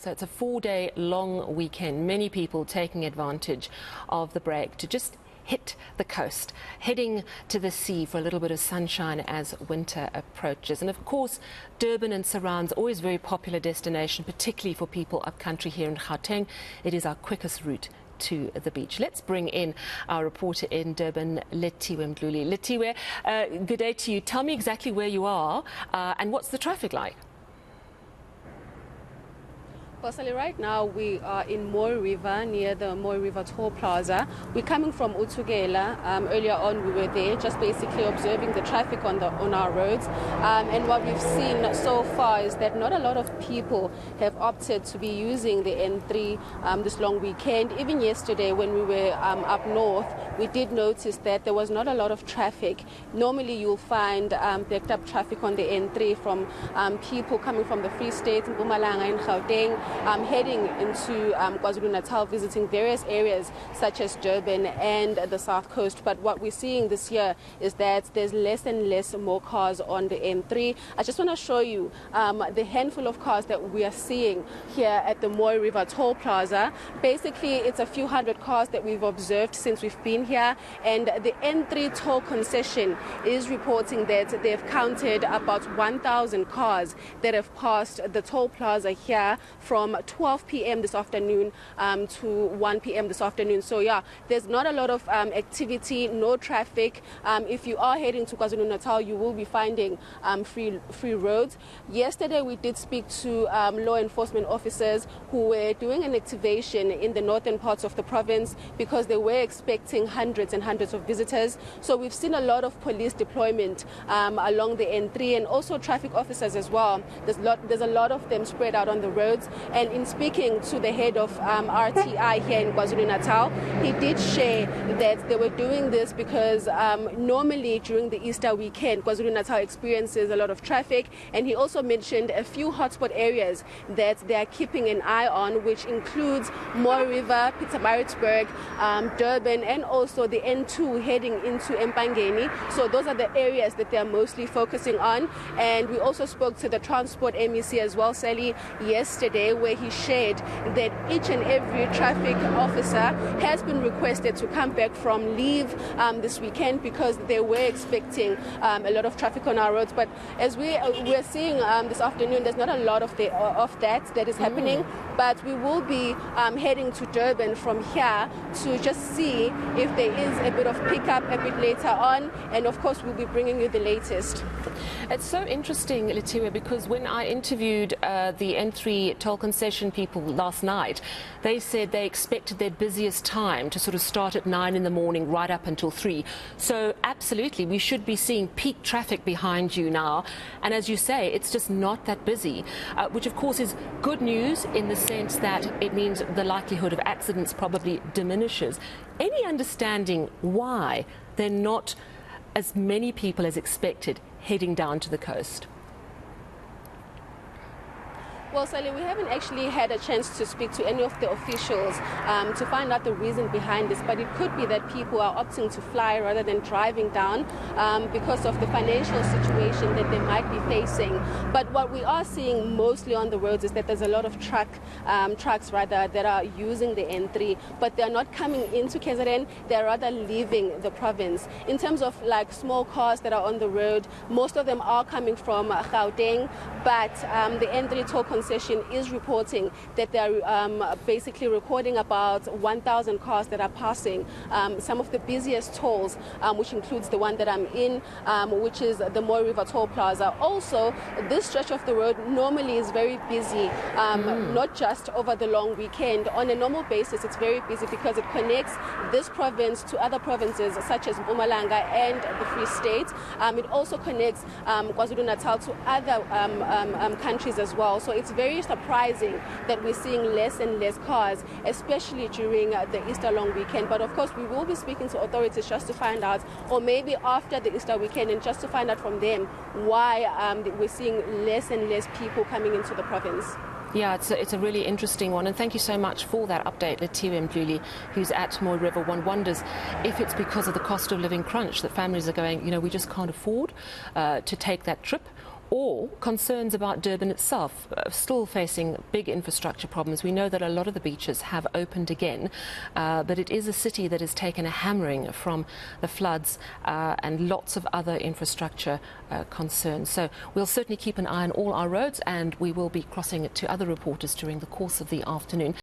So it's a 4-day long weekend. Many people taking advantage of the break to just hit the coast, heading to the sea for a little bit of sunshine as winter approaches. And of course, Durban and surrounds, always a very popular destination, particularly for people up country here in Gauteng. It is our quickest route to the beach. Let's bring in our reporter in Durban, Lethiwe Mdluli. Lethiwe, good day to you. Tell me exactly where you are and what's the traffic like? Personally, right now we are in Mooi River, near the Mooi River Toll Plaza. We're coming from Utugela. Earlier on we were there, just basically observing the traffic on our roads. And what we've seen so far is that not a lot of people have opted to be using the N3 this long weekend. Even yesterday when we were up north, we did notice that there was not a lot of traffic. Normally you'll find backed up traffic on the N3 from people coming from the Free State, Mpumalanga and Gauteng, heading into KwaZulu-Natal, visiting various areas such as Durban and the South Coast. But what we're seeing this year is that there's less and less more cars on the N3. I just want to show you the handful of cars that we are seeing here at the Mooi River Toll Plaza. Basically, it's a few hundred cars that we've observed since we've been here, and the N3 toll concession is reporting that they've counted about 1,000 cars that have passed the toll plaza here from 12 p.m. this afternoon to 1 p.m. this afternoon. So yeah, there's not a lot of activity, no traffic. If you are heading to KwaZulu-Natal, you will be finding free roads. Yesterday we did speak to law enforcement officers who were doing an activation in the northern parts of the province because they were expecting hundreds and hundreds of visitors. So we've seen a lot of police deployment along the N3 and also traffic officers as well. There's a lot of them spread out on the roads. And in speaking to the head of RTI here in KwaZulu-Natal, he did share that they were doing this because normally during the Easter weekend, KwaZulu-Natal experiences a lot of traffic. And he also mentioned a few hotspot areas that they are keeping an eye on, which includes Mooi River, Pietermaritzburg, Durban, and also the N2 heading into Empangeni. So those are the areas that they are mostly focusing on. And we also spoke to the Transport MEC as well, Sally, yesterday, where he shared that each and every traffic officer has been requested to come back from leave this weekend because they were expecting a lot of traffic on our roads. But as we're seeing this afternoon, there's not a lot of that is happening. But we will be heading to Durban from here to just see if there is a bit of pickup a bit later on. And of course, we'll be bringing you the latest. It's so interesting, Lethiwe, because when I interviewed the N3 toll concession people last night, they said they expected their busiest time to sort of start at 9 in the morning right up until 3. So absolutely, we should be seeing peak traffic behind you now. And as you say, it's just not that busy, which of course is good news in the sense that it means the likelihood of accidents probably diminishes. Any understanding why they're not as many people as expected heading down to the coast? Well, Sally, we haven't actually had a chance to speak to any of the officials to find out the reason behind this, but it could be that people are opting to fly rather than driving down because of the financial situation that they might be facing. But what we are seeing mostly on the roads is that there's a lot of trucks that are using the N3, but they're not coming into KZN, they're rather leaving the province. In terms of like small cars that are on the road, most of them are coming from Gauteng, but the N3 toll concession is reporting that they're basically recording about 1,000 cars that are passing some of the busiest tolls, which includes the one that I'm in, which is the Mooi River Toll Plaza. Also, this stretch of the road normally is very busy, not just over the long weekend. On a normal basis, it's very busy because it connects this province to other provinces such as Mpumalanga and the Free State. It also connects KwaZulu-Natal to other countries as well. So it's very surprising that we're seeing less and less cars, especially during the Easter long weekend. But of course, we will be speaking to authorities just to find out, or maybe after the Easter weekend, and just to find out from them why we're seeing less and less people coming into the province. Yeah, it's a really interesting one, and thank you so much for that update, Lethiwe Mdluli, who's at Mooi River. One wonders if it's because of the cost of living crunch that families are going, we just can't afford to take that trip, or concerns about Durban itself, still facing big infrastructure problems. We know that a lot of the beaches have opened again, but it is a city that has taken a hammering from the floods and lots of other infrastructure concerns. So we'll certainly keep an eye on all our roads, and we will be crossing it to other reporters during the course of the afternoon.